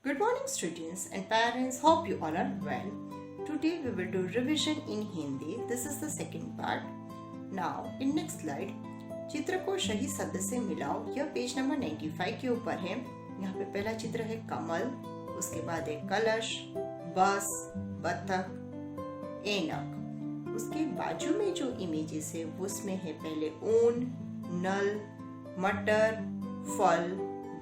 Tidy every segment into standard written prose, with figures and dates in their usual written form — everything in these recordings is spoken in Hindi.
Good morning students and parents, hope you all are well. Today we will do revision in Hindi. This is the second part. Now in next slide, चित्र को सही शब्द से मिलाओ. यह पेज नंबर 95 के ऊपर है. यहाँ पे पहला चित्र है कमल, उसके बाद एक कलश, बस, बतख, ऐनक. उसके बाजू में जो इमेजेस है उसमें है पहले ऊन, नल, मटर, फल,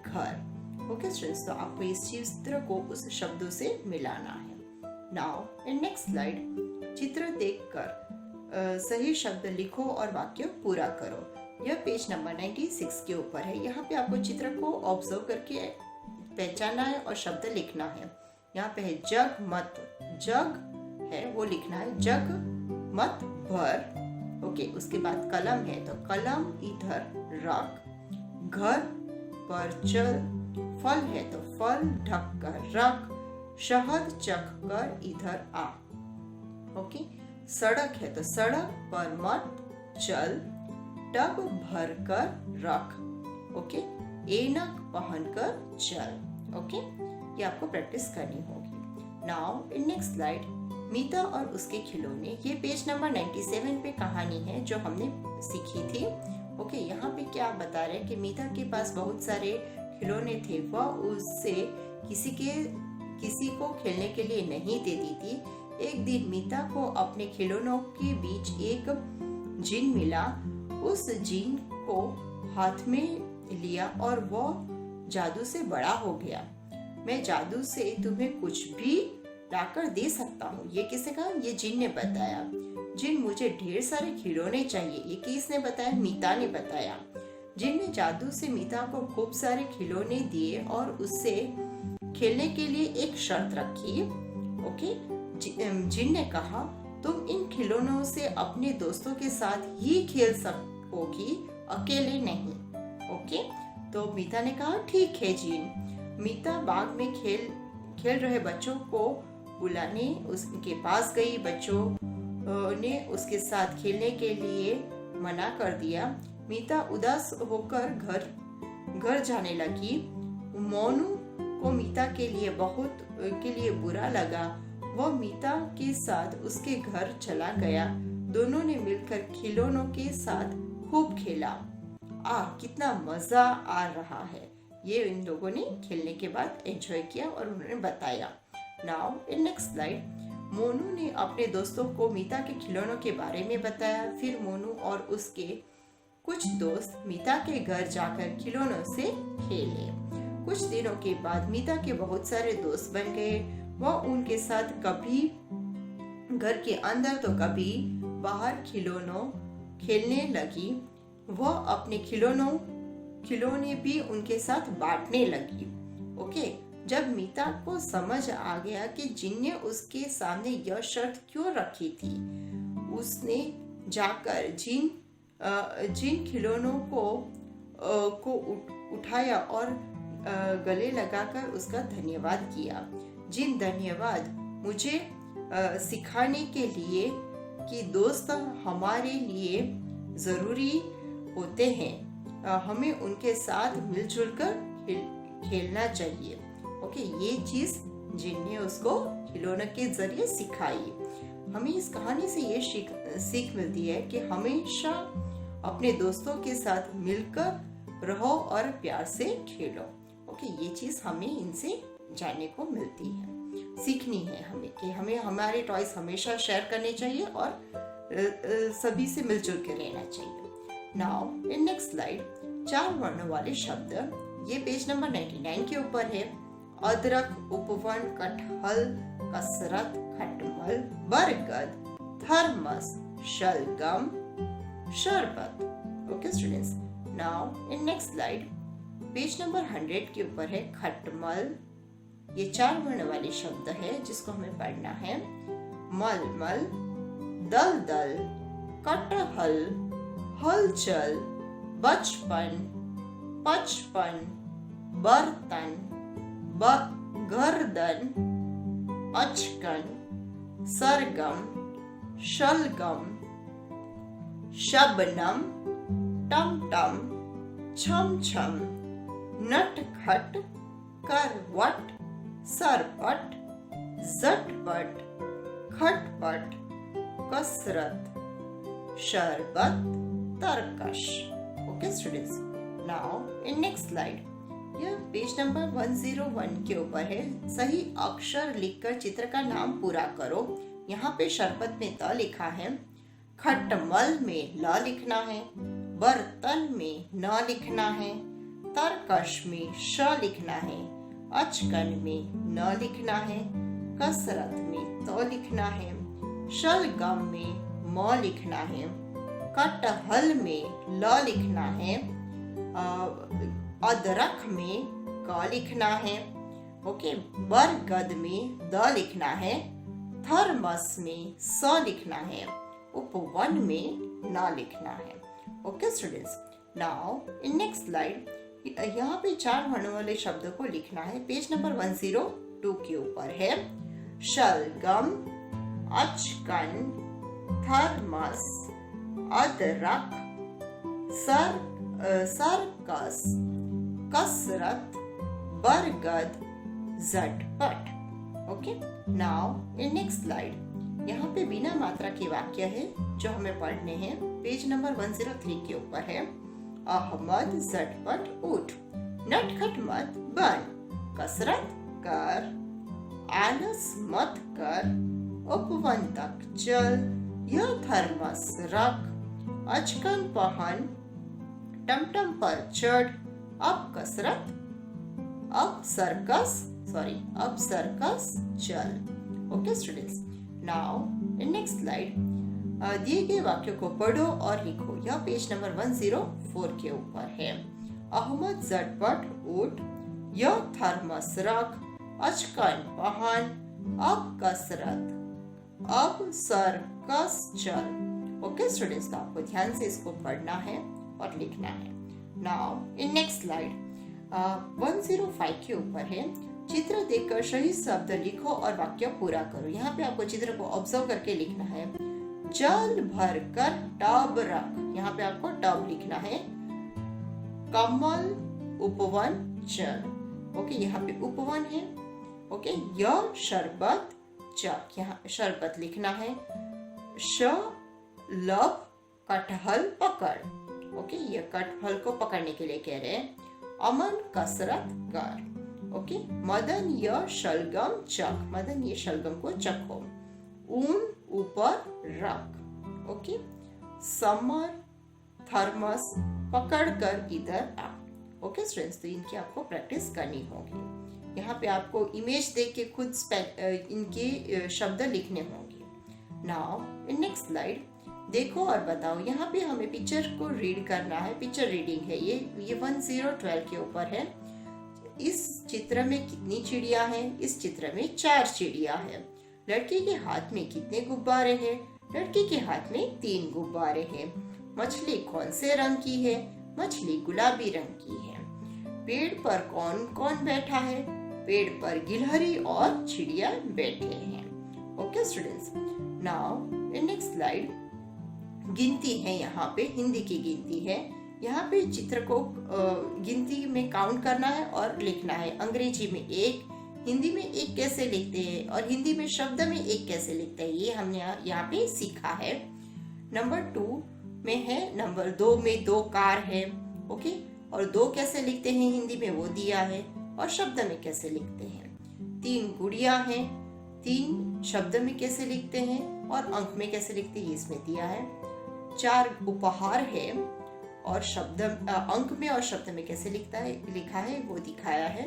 घर. ओके स्टूडेंट्स, तो आपको इस चित्र को उस शब्दों से मिलाना है. नाउ इन नेक्स्ट स्लाइड, चित्र देखकर सही शब्द लिखो और वाक्य पूरा करो. यह पेज नंबर 96 के ऊपर है. यहाँ पे आपको चित्र को ऑब्जर्व करके पहचानना है और शब्द लिखना है. यहाँ पे है जग मत, जग है वो लिखना है, जग मत भर. ओके, उसके बाद कलम है तो कलम इधर रख, घर पर चल, फल है तो फल ढक कर रख, शहद चख कर इधर आ. ओके, सड़क है तो सड़क पर मत चल, टब भर कर रख. ओके, ऐनक पहन कर चल. ओके, ये आपको प्रैक्टिस करनी होगी. नाउ इन नेक्स्ट स्लाइड, मीता और उसके खिलौने. ये पेज नंबर 97 पे कहानी है जो हमने सीखी थी. ओके, यहाँ पे क्या बता रहे हैं कि मीता के पास बहुत सारे खिलौने थे. वह उससे किसी को खेलने के लिए नहीं देती थी. एक दिन मीता को अपने खिलौनों के बीच एक जिन मिला. उस जिन को हाथ में लिया और वह जादू से बड़ा हो गया. मैं जादू से तुम्हें कुछ भी लाकर दे सकता हूँ. ये किसने कहा? ये जिन ने बताया. जिन, मुझे ढेर सारे खिलौने चाहिए. ये किसने बताया? मीता ने बताया. जिन ने जादू से मीता को खूब सारे खिलौने दिए और उससे खेलने के लिए एक शर्त रखी. ओके, जिन ने कहा तुम इन खिलौनों से अपने दोस्तों के साथ ही खेल सकोगी, अकेले नहीं. ओके, तो मीता ने कहा ठीक है जिन. मीता बाग में खेल रहे बच्चों को बुलाने उसके पास गई. बच्चों ने उसके साथ खेलने के लिए मना कर दिया. मीता उदास होकर घर जाने लगी. मोनू को मीता के लिए बुरा लगा. वह मीता के साथ उसके घर चला गया. दोनों ने मिलकर खिलौनों के साथ खूब खेला. कितना मजा आ रहा है. ये इन लोगों ने खेलने के बाद एंजॉय किया और उन्होंने बताया. Now in next slide, Monu ने अपने दोस्तों को मीता के खिलौनों के बारे में बताया. फिर मोनू और उसके कुछ दोस्त मीता के घर जाकर खिलौनों से खेले. कुछ दिनों के बाद मीता के बहुत सारे दोस्त बन गए. वह उनके साथ कभी घर के अंदर तो कभी बाहर खेलने लगी. वह अपने खिलौने भी उनके साथ बांटने लगी. ओके, जब मीता को समझ आ गया कि जिन ने उसके सामने यह शर्त क्यों रखी थी, उसने जाकर जिन खिलौनों को उठाया और गले लगाकर उसका धन्यवाद किया. जिन, धन्यवाद मुझे सिखाने के लिए कि दोस्त हमारे लिए जरूरी होते हैं. हमें उनके साथ मिलजुल कर खेलना चाहिए. ओके, ये चीज जिन ने उसको खिलौने के जरिए सिखाई. हमें इस कहानी से ये सीख मिलती है कि हमेशा अपने दोस्तों के साथ मिलकर रहो और प्यार से खेलो. ओके, ये चीज हमें इनसे जानने को मिलती है, सीखनी है हमें कि हमें हमारे टॉयज हमेशा शेयर करने चाहिए और सभी से मिलजुल के रहना चाहिए. नाउ इन नेक्स्ट स्लाइड, 4 वर्णों वाले शब्द. ये पेज नंबर 99 के ऊपर है. अदरक, उपवन, कटहल, कसरत, खटमल, बरगद, थर्मस, शलगम, शरबत. Okay students, now in next slide, page number 100 के ऊपर है खटमल. ये 4 वर्ण वाले शब्द है जिसको हमें पढ़ना है. मलमल, दलदल, कटहल, हलचल, बचपन, पचपन, बर्तन, गर्दन, अचकन, सरगम, शलगम, शबनम, टमटम, छमछम, नटखट, करवट, सरपट, झटपट, खटपट, कसरत, शरबत, तरकश। Okay students, now in next slide, यह पेज नंबर 101 के ऊपर है। सही अक्षर लिखकर चित्र का नाम पूरा करो। यहाँ पे शरबत में त लिखा है, खटमल में ल लिखना है, बर्तन में न लिखना है, तरकश में श लिखना है, अचकन में न लिखना है, कसरत में त लिखना है, शलगम में म लिखना है, कटहल में ल लिखना है, अदरक में क लिखना है, ओके, बरगद में द लिखना है, थर्मस में स लिखना है, उपवन में न लिखना है। Okay students, now in next slide, यहाँ पे 4 वर्णों वाले शब्दों को लिखना है। पेज नंबर 102 के ऊपर है, शलगम, अचकन, थर्मस, अदरक, सर्कस, कसरत, बरगद, झटपट। Okay, now in next slide, यहाँ पे बिना मात्रा के वाक्य है जो हमें पढ़ने हैं। पेज नंबर 103 के ऊपर है, अहमद झटपट उठ, नटखट मत बन, कसरत कर, आलस मत कर, उपवन तक चल, यह थर्मस रख, अचकन पहन, टमटम पर चढ़, अब सर्कस चल। Okay students, now in next slide, दिए गए वाक्यों को पढ़ो और लिखो। यह पेज नंबर 104 के ऊपर है। अहमद झटपट उठ, यह थर्मस रख, अचकन पहन, अब कसरत, अब सर्कस चल। ओके स्टूडेंट्स, तो आपको ध्यान से इसको पढ़ना है और लिखना है। नाउ इन नेक्स्ट स्लाइड, 105 के ऊपर है, चित्र देखकर सही शब्द लिखो और वाक्य पूरा करो। यहाँ पे आपको चित्र को ऑब्जर्व करके लिखना है। जल भर कर टब रख, यहाँ पे आपको टब लिखना है। कमल उपवन चल, ओके, यहाँ पे उपवन है। ओके, यह शरबत चक, यहाँ पे शरबत लिखना है। लब कटहल पकड़, ओके, ये कटहल को पकड़ने के लिए कह रहे हैं। अमन कसरत कर, ओके। मदन यह शलगम चख, मदन ये शलगम को चखो। ऊन ऊपर रख, ओके। समर थर्मस पकड़ कर इधर आ। ओके स्टूडेंट्स, तो इनकी आपको प्रैक्टिस करनी होगी। यहाँ पे आपको इमेज देख के खुद इनके शब्द लिखने होंगे। नाउ इन नेक्स्ट स्लाइड, देखो और बताओ। यहाँ पे हमें पिक्चर को रीड करना है, पिक्चर रीडिंग है ये 1012 के ऊपर है। इस चित्र में कितनी चिड़िया हैं? इस चित्र में 4 चिड़िया हैं। लड़के के हाथ में कितने गुब्बारे हैं? लड़के के हाथ में 3 गुब्बारे हैं। मछली कौन से रंग की है? मछली गुलाबी रंग की है। पेड़ पर कौन कौन बैठा है? पेड़ पर गिलहरी और चिड़िया बैठे हैं। Okay students, now in next slide, गिनती है। यहाँ पे हिंदी की गिनती है। यहाँ पे चित्र को गिनती में काउंट करना है और लिखना है। अंग्रेजी में 1, हिंदी में 1 कैसे लिखते हैं और हिंदी में शब्द में 1 कैसे लिखते हैं, ये हमने यहाँ पे सीखा है। नंबर 2 में है, नंबर 2 में 2 कार है, ओके, और 2 कैसे लिखते हैं हिंदी में वो दिया है, और शब्द में कैसे लिखते हैं। 3 गुड़िया हैं, 3 शब्द में कैसे लिखते हैं और अंक में कैसे लिखते हैं इसमें दिया है। 4 उपहार है और शब्द अंक में और शब्द में कैसे लिखा है वो दिखाया है।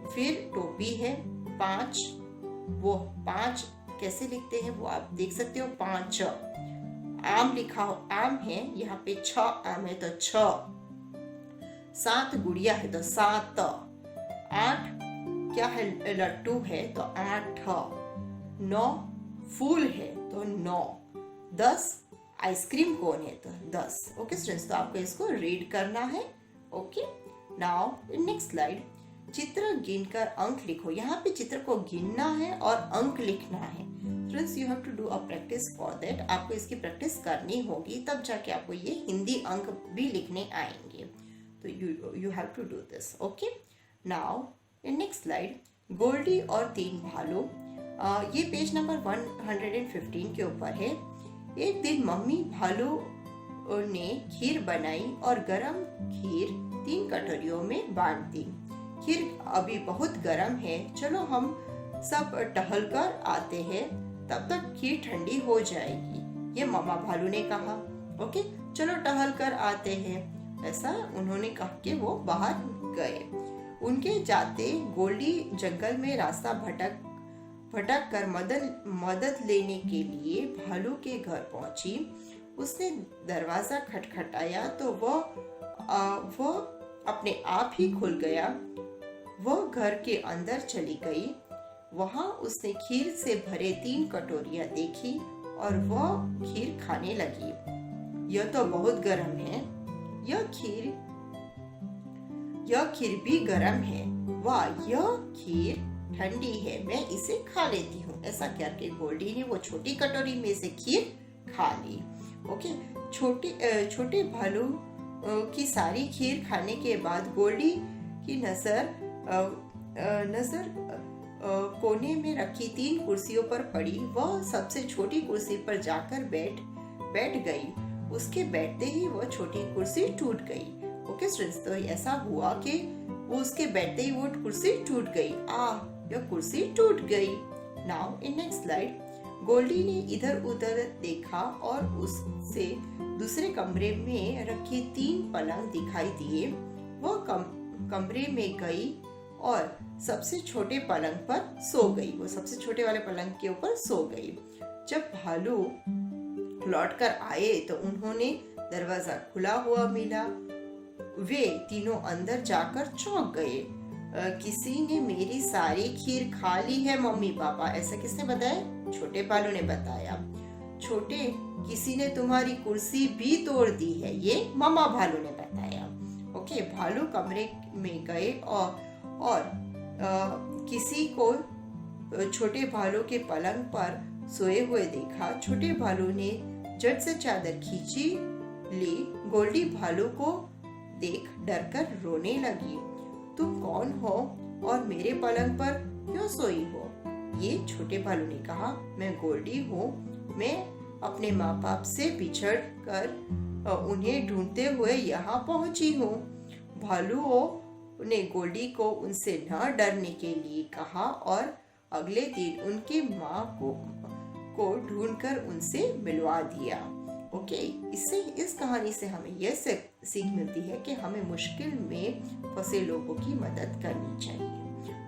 फिर टोपी है 5, वो 5 कैसे लिखते हैं वो आप देख सकते हो। 5 आम लिखा हो, आम है, यहाँ पे 6 आम है तो 6। 7 गुड़िया है तो 7। 8 क्या है? लट्टू है तो 8। 9 फूल है तो 9। 10 आइसक्रीम कोन है तो 10। ओके स्टूडेंट्स, तो आपको इसको रीड करना है। Okay, now in next slide, चित्र गिनकर अंक लिखो। यहाँ पे चित्र को गिनना है और अंक लिखना है। Students, you have to do a practice for that. आपको इसकी प्रैक्टिस करनी होगी, तब जाके आपको ये हिंदी अंक भी लिखने आएंगे। तो you have to do this. Okay, now in next slide, Goldie और तीन भालू। ये पेज नंबर 115 के ऊपर है। एक दिन मम्मी भालू ने खीर बनाई और गरम खीर 3 कटोरियों में बांट दी। खीर अभी बहुत गरम है, चलो हम सब टहल कर आते हैं, तब तक खीर ठंडी हो जाएगी, ये मामा भालू ने कहा। ओके, चलो टहल कर आते हैं, ऐसा उन्होंने कहा कि वो बाहर गए। उनके जाते गोल्डी जंगल में रास्ता भटक कर मदद लेने के लिए भालू के घर पहुंची। उसने दरवाजा खटखटाया तो वो अपने आप ही खुल गया। वह घर के अंदर चली गई। वहां उसने खीर से भरे 3 कटोरियां देखी और वह खीर खाने लगी। यह तो बहुत गर्म है, यह खीर भी गर्म है। वाह, यह खीर ठंडी है, मैं इसे खा लेती हूँ। ऐसा करके गोल्डी ने वो छोटी कटोरी में से खीर खा ली। ओके, छोटे भालू की सारी खीर खाने के बाद गोल्डी की नजर कोने में रखी 3 कुर्सियों पर पड़ी। वह सबसे छोटी कुर्सी पर जाकर बैठ गई। उसके बैठते ही वह छोटी कुर्सी टूट गई। ओके स्टूडेंट्स, तो ऐसा हुआ कि वो उसके बैठते ही वो कुर्सी टूट गई। यह कुर्सी टूट गई। Now in next slide, Goldie ने इधर उधर देखा और उससे दूसरे कमरे में रखे 3 पलंग दिखाई दिए। वह कमरे में गई और सबसे छोटे पलंग पर सो गई। वो सबसे छोटे वाले पलंग के ऊपर सो गई। जब भालू लौट कर आए तो उन्होंने दरवाजा खुला हुआ मिला। वे तीनों अंदर जाकर चौंक गए। किसी ने मेरी सारी खीर खा ली है मम्मी पापा। ऐसा किसने बताया? छोटे भालू ने बताया। छोटे, किसी ने तुम्हारी कुर्सी भी तोड़ दी है, ये मामा भालू ने बताया। ओके, भालू कमरे में गए और किसी को छोटे भालू के पलंग पर सोए हुए देखा। छोटे भालू ने झट से चादर खींची ली। गोल्डी भालू को देख डरकर रोने लगी। तुम कौन हो और मेरे पलंग पर क्यों सोई हो? ये छोटे भालू ने कहा, मैं गोल्डी हूँ। मैं अपने माँ बाप से बिछड़ कर उन्हें ढूंढते हुए यहाँ पहुँची हूँ। भालुओं ने गोल्डी को उनसे न डरने के लिए कहा और अगले दिन उनकी माँ को ढूंढकर उनसे मिलवा दिया। ओके, इससे इस कहानी से हमें यह सीख मिलती है कि हमें मुश्किल में फंसे लोगों की मदद करनी चाहिए।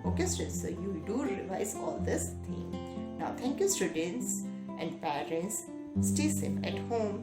Okay students, so you do revise all this thing. Now thank you students and parents. Stay safe at home.